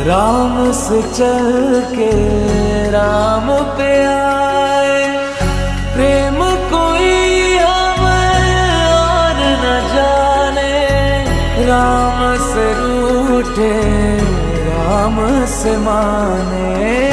राम से चल के राम पे आए, प्रेम कोई हमें और न जाने। राम से रूठे राम से माने।